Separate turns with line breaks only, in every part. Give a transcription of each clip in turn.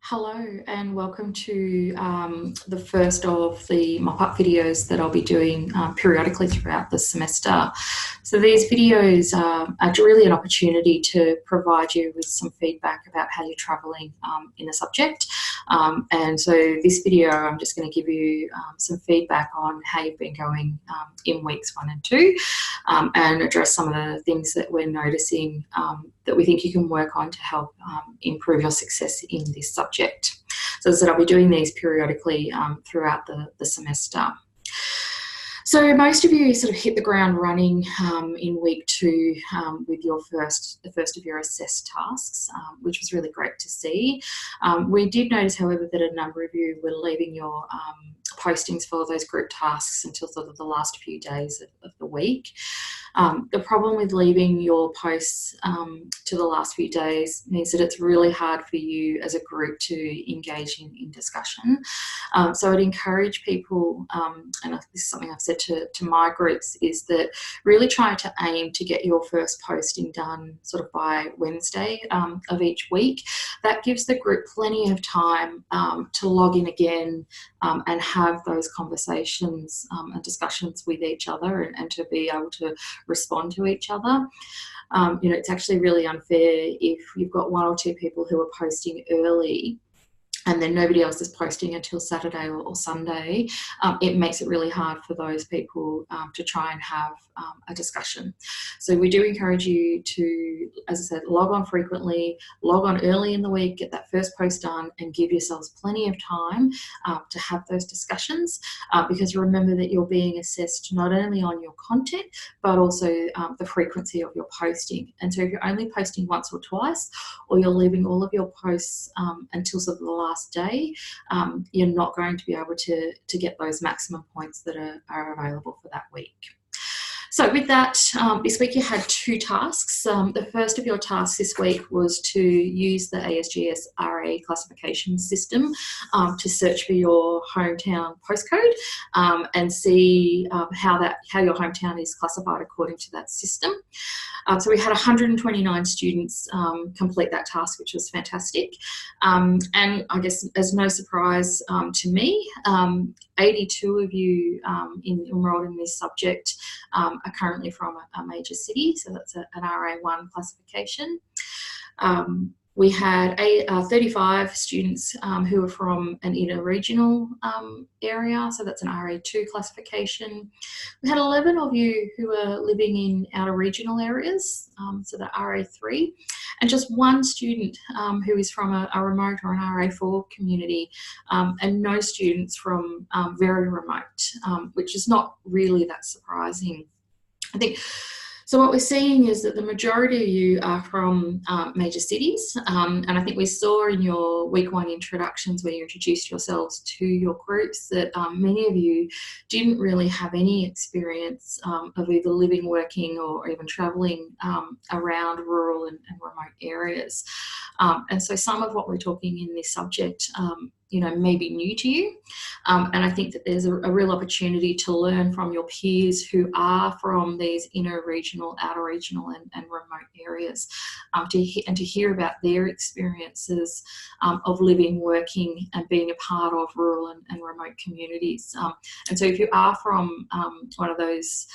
Hello and welcome to the first of the mop-up videos that I'll be doing periodically throughout the semester. So these videos are really an opportunity to provide you with some feedback about how you're travelling in the subject. And so this video, I'm just going to give you some feedback on how you've been going in weeks 1 and 2 and address some of the things that we're noticing that we think you can work on to help improve your success in this subject. So as I said, I'll be doing these periodically throughout the semester. So most of you sort of hit the ground running in week 2 with your the first of your assessed tasks, which was really great to see. We did notice, however, that a number of you were leaving your postings for those group tasks until sort of the last few days of the week. The problem with leaving your posts to the last few days means that it's really hard for you as a group to engage in discussion. So I'd encourage people, and this is something I've said to my groups, is that really try to aim to get your first posting done sort of by Wednesday of each week. That gives the group plenty of time to log in again and have those conversations and discussions with each other and to be able to respond to each other. It's actually really unfair if you've got 1 or 2 people who are posting early and then nobody else is posting until Saturday or Sunday. It makes it really hard for those people to try and have a discussion. So we do encourage you to, as I said, log on frequently, log on early in the week, get that first post done and give yourselves plenty of time to have those discussions, because remember that you're being assessed not only on your content, but also the frequency of your posting. And so if you're only posting once or twice, or you're leaving all of your posts until sort of the last day, you're not going to be able to get those maximum points that are available for that week. So with that, this week you had 2 tasks. The first of your tasks this week was to use the ASGS RA classification system to search for your hometown postcode and see how your hometown is classified according to that system. So we had 129 students complete that task, which was fantastic. And I guess as no surprise to me, 82 of you enrolled in this subject are currently from a major city, so that's an RA1 classification. We had 35 students who were from an inner regional area, so that's an RA2 classification. We had 11 of you who were living in outer regional areas, so the RA3, and just 1 student who is from a remote or an RA4 community, and no students from very remote, which is not really that surprising. I think so. What we're seeing is that the majority of you are from major cities, and I think we saw in your week 1 introductions where you introduced yourselves to your groups that many of you didn't really have any experience of either living, working, or even travelling around rural and remote areas. And so some of what we're talking in this subject may be new to you. And I think that there's a real opportunity to learn from your peers who are from these inner regional, outer regional and remote areas, and to hear about their experiences of living, working and being a part of rural and remote communities. And so if you are from one of those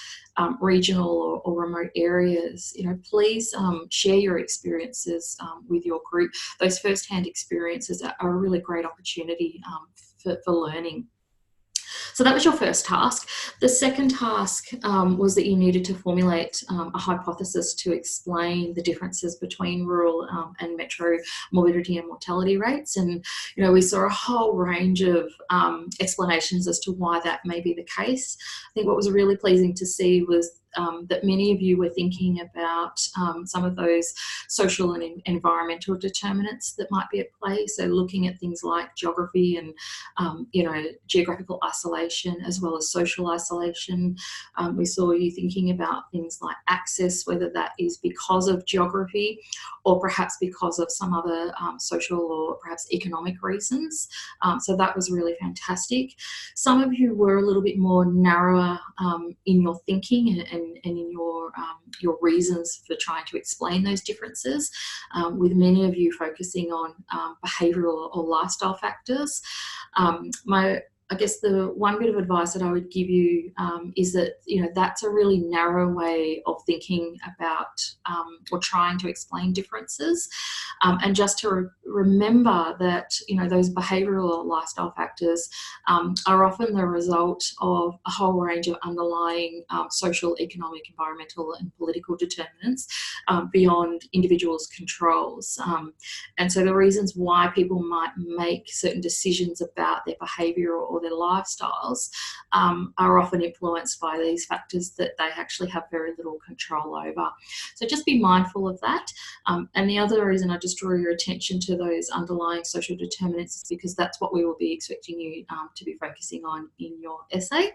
regional or remote areas, please share your experiences with your group. Those first-hand experiences are a really great opportunity for learning. So that was your first task. The second task was that you needed to formulate a hypothesis to explain the differences between rural and metro morbidity and mortality rates. And, we saw a whole range of explanations as to why that may be the case. I think what was really pleasing to see was that many of you were thinking about some of those social and environmental determinants that might be at play. So looking at things like geography and, geographical isolation as well as social isolation. We saw you thinking about things like access, whether that is because of geography or perhaps because of some other social or perhaps economic reasons. So that was really fantastic. Some of you were a little bit more narrower in your thinking and and in your reasons for trying to explain those differences, with many of you focusing on behavioural or lifestyle factors. I guess the one bit of advice that I would give you is that, that's a really narrow way of thinking about or trying to explain differences. And just to remember that, those behavioural or lifestyle factors are often the result of a whole range of underlying social, economic, environmental and political determinants beyond individuals' controls. And so the reasons why people might make certain decisions about their behaviour or their lifestyles are often influenced by these factors that they actually have very little control over. So just be mindful of that. And the other reason I just draw your attention to those underlying social determinants is because that's what we will be expecting you to be focusing on in your essay.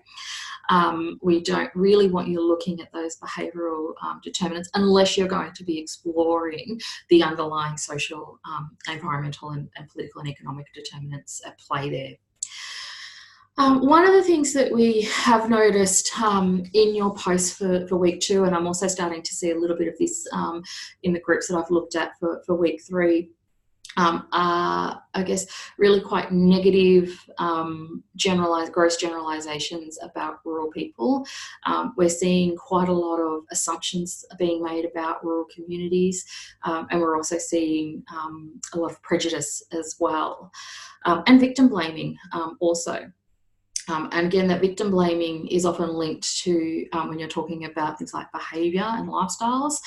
We don't really want you looking at those behavioural determinants unless you're going to be exploring the underlying social, environmental and political and economic determinants at play there. One of the things that we have noticed in your posts for week 2, and I'm also starting to see a little bit of this in the groups that I've looked at for week 3, are, I guess, really quite negative, gross generalizations about rural people. We're seeing quite a lot of assumptions being made about rural communities, and we're also seeing a lot of prejudice as well, and victim blaming also. And again, that victim blaming is often linked to when you're talking about things like behaviour and lifestyles.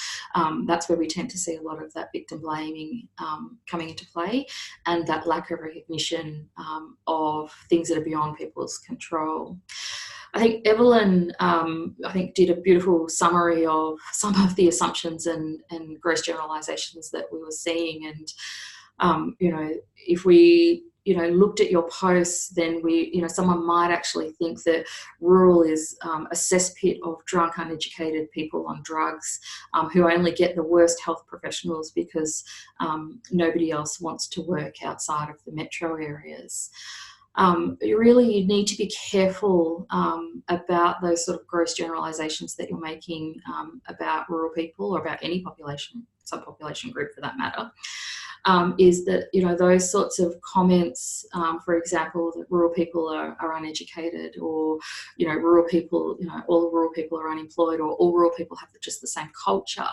That's where we tend to see a lot of that victim blaming coming into play, and that lack of recognition of things that are beyond people's control. I think Evelyn, did a beautiful summary of some of the assumptions and gross generalisations that we were seeing. And, if we looked at your posts, then someone might actually think that rural is a cesspit of drunk, uneducated people on drugs who only get the worst health professionals because nobody else wants to work outside of the metro areas. You need to be careful about those sort of gross generalisations that you're making about rural people or about any population, subpopulation group for that matter. Is that, those sorts of comments, for example, that rural people are uneducated, or, rural people, all rural people are unemployed, or all rural people have just the same culture,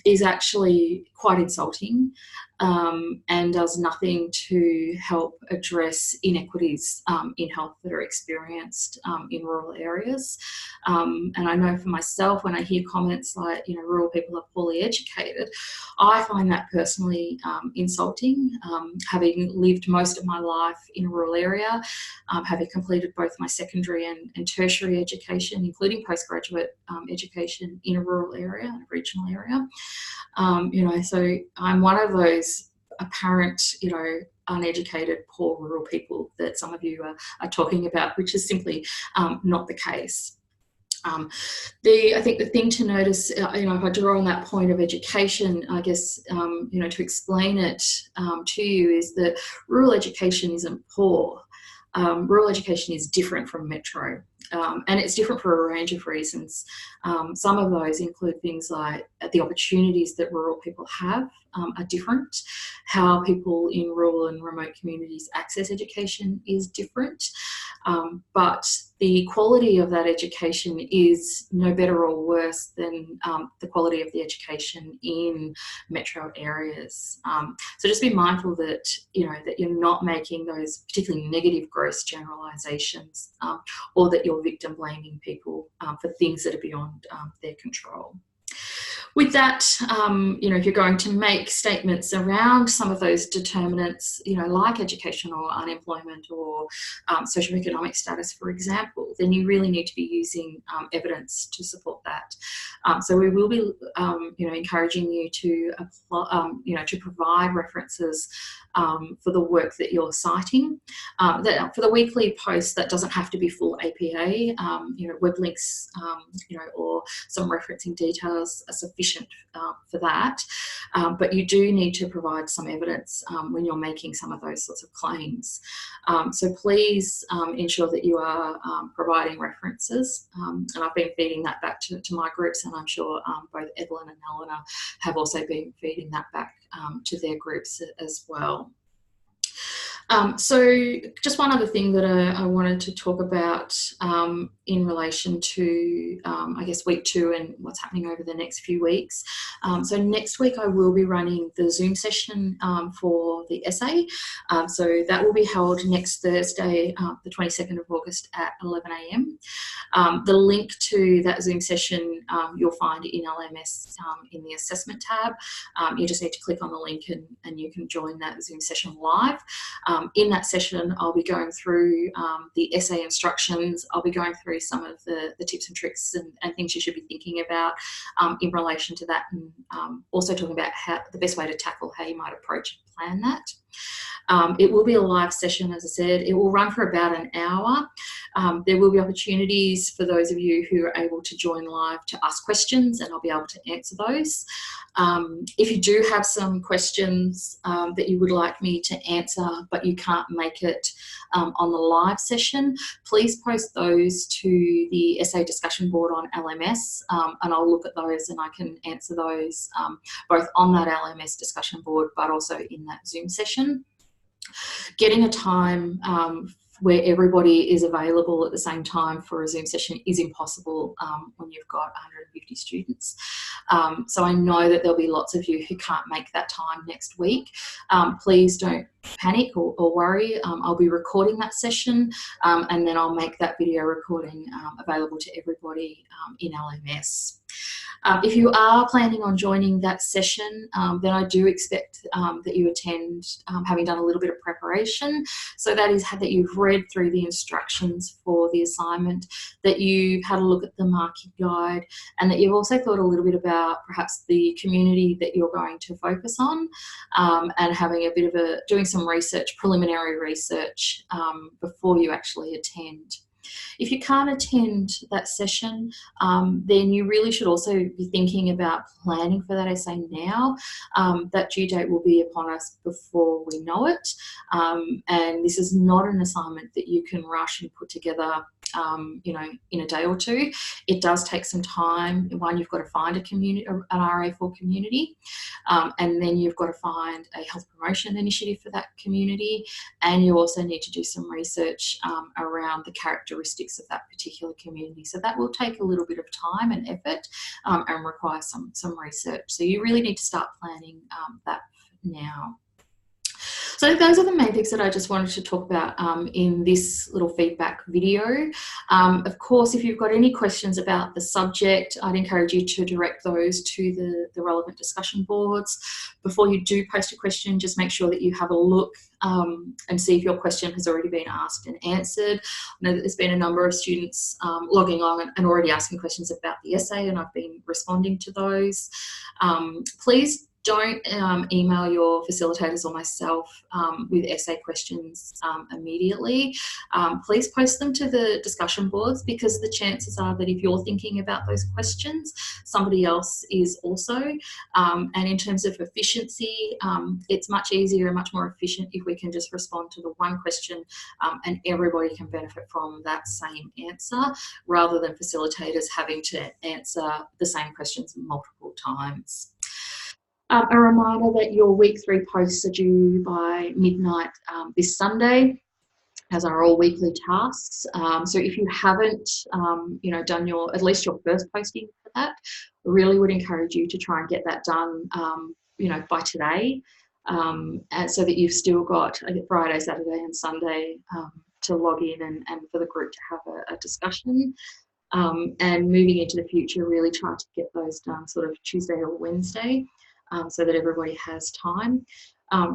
is actually quite insulting and does nothing to help address inequities in health that are experienced in rural areas. And I know for myself, when I hear comments like, rural people are poorly educated, I find that personally insulting. Having lived most of my life in a rural area, having completed both my secondary and tertiary education, including postgraduate education in a rural area, in a regional area. So I'm one of those apparent, uneducated, poor rural people that some of you are talking about, which is simply not the case. I think the thing to notice, if I draw on that point of education, I guess, to explain it to you, is that rural education isn't poor. Rural education is different from metro. And it's different for a range of reasons. Some of those include things like the opportunities that rural people have are different. How people in rural and remote communities access education is different. But the quality of that education is no better or worse than the quality of the education in metro areas. So just be mindful that, that you're not making those particularly negative gross generalisations, or that you're victim blaming people for things that are beyond their control. With that, if you're going to make statements around some of those determinants, like education or unemployment or socioeconomic status, for example, then you really need to be using evidence to support that. So we will be, encouraging you to apply, to provide references for the work that you're citing. For the weekly post, that doesn't have to be full APA. Web links, or some referencing details are sufficient sufficient for that, but you do need to provide some evidence when you're making some of those sorts of claims. So please ensure that you are providing references, and I've been feeding that back to my groups, and I'm sure both Evelyn and Eleanor have also been feeding that back to their groups as well. So just one other thing that I wanted to talk about in relation to, I guess, week 2 and what's happening over the next few weeks. So next week I will be running the Zoom session for the essay. So that will be held next Thursday, the 22nd of August at 11 a.m. The link to that Zoom session you'll find in LMS in the assessment tab. You just need to click on the link and you can join that Zoom session live. In that session, I'll be going through the essay instructions. I'll be going through some of the tips and tricks and things you should be thinking about in relation to that, and also talking about how the best way to tackle how you might approach and plan that. It will be a live session, as I said. It will run for about an hour. There will be opportunities for those of you who are able to join live to ask questions, and I'll be able to answer those. If you do have some questions that you would like me to answer, but you can't make it on the live session, please post those to the essay discussion board on LMS, and I'll look at those and I can answer those both on that LMS discussion board, but also in that Zoom session. Getting a time where everybody is available at the same time for a Zoom session is impossible when you've got 150 students. So I know that there'll be lots of you who can't make that time next week. Please don't panic or worry. I'll be recording that session and then I'll make that video recording available to everybody in LMS. If you are planning on joining that session, then I do expect that you attend having done a little bit of preparation. So that is that you've read through the instructions for the assignment, that you've had a look at the marking guide, and that you've also thought a little bit about perhaps the community that you're going to focus on, and having a bit of doing some research, preliminary research before you actually attend. If you can't attend that session, then you really should also be thinking about planning for that essay now. That due date will be upon us before we know it, and this is not an assignment that you can rush and put together you know, in a day or two. It does take some time. One, you've got to find a community, an RA4 community, and then you've got to find a health promotion initiative for that community, and you also need to do some research around the characteristics of that particular community. So that will take a little bit of time and effort and require some research. So you really need to start planning that now. So those are the main things that I just wanted to talk about in this little feedback video. Of course, if you've got any questions about the subject, I'd encourage you to direct those to the relevant discussion boards. Before you do post a question, just make sure that you have a look and see if your question has already been asked and answered. I know that there's been a number of students logging on and already asking questions about the essay, and I've been responding to those. Please don't email your facilitators or myself with essay questions immediately. Please post them to the discussion boards, because the chances are that if you're thinking about those questions, somebody else is also. And in terms of efficiency, it's much easier and much more efficient if we can just respond to the one question and everybody can benefit from that same answer, rather than facilitators having to answer the same questions multiple times. A reminder that your week 3 posts are due by midnight this Sunday, as are all weekly tasks. So if you haven't, you know, done at least your first posting for that, I really would encourage you to try and get that done, you know, by today, so that you've still got Friday, Saturday, and Sunday to log in and for the group to have a discussion. And moving into the future, really try to get those done sort of Tuesday or Wednesday, so that everybody has time.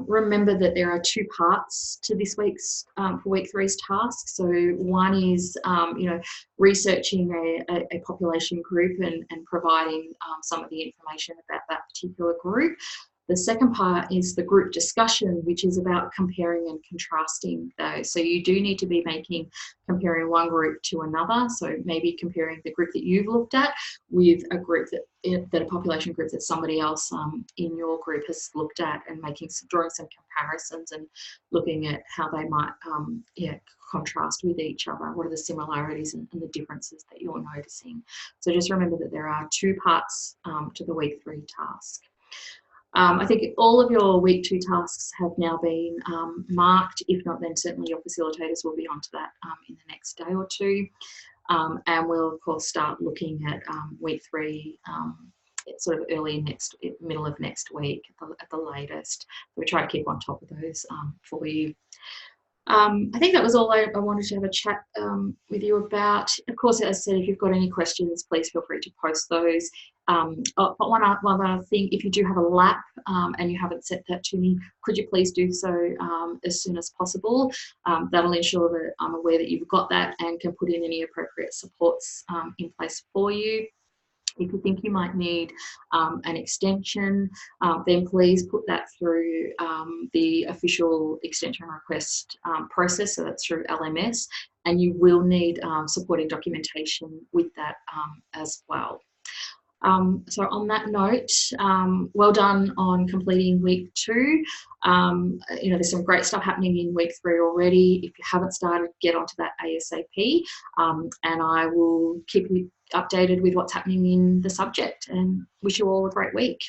Remember that there are 2 parts to this week's for week 3's task. So one is you know, researching a population group and providing some of the information about that particular group. The second part is the group discussion, which is about comparing and contrasting those. So you do need to be comparing one group to another. So maybe comparing the group that you've looked at with a group that a population group that somebody else in your group has looked at, and drawing some comparisons and looking at how they might contrast with each other. What are the similarities and the differences that you're noticing? So just remember that there are two parts to the week 3 task. I think all of your week 2 tasks have now been marked. If not, then certainly your facilitators will be onto that in the next day or two. And we'll, of course, start looking at week 3 sort of middle of next week at the latest. We try to keep on top of those for you. I think that was all I wanted to have a chat with you about. Of course, as I said, if you've got any questions, please feel free to post those. But one other thing, if you do have a lap and you haven't sent that to me, could you please do so as soon as possible? That'll ensure that I'm aware that you've got that and can put in any appropriate supports in place for you. If you think you might need an extension, then please put that through the official extension request process, so that's through LMS, and you will need supporting documentation with that as well. So on that note, well done on completing week 2. There's some great stuff happening in week 3 already. If you haven't started, get onto that ASAP, and I will keep you updated with what's happening in the subject, and wish you all a great week.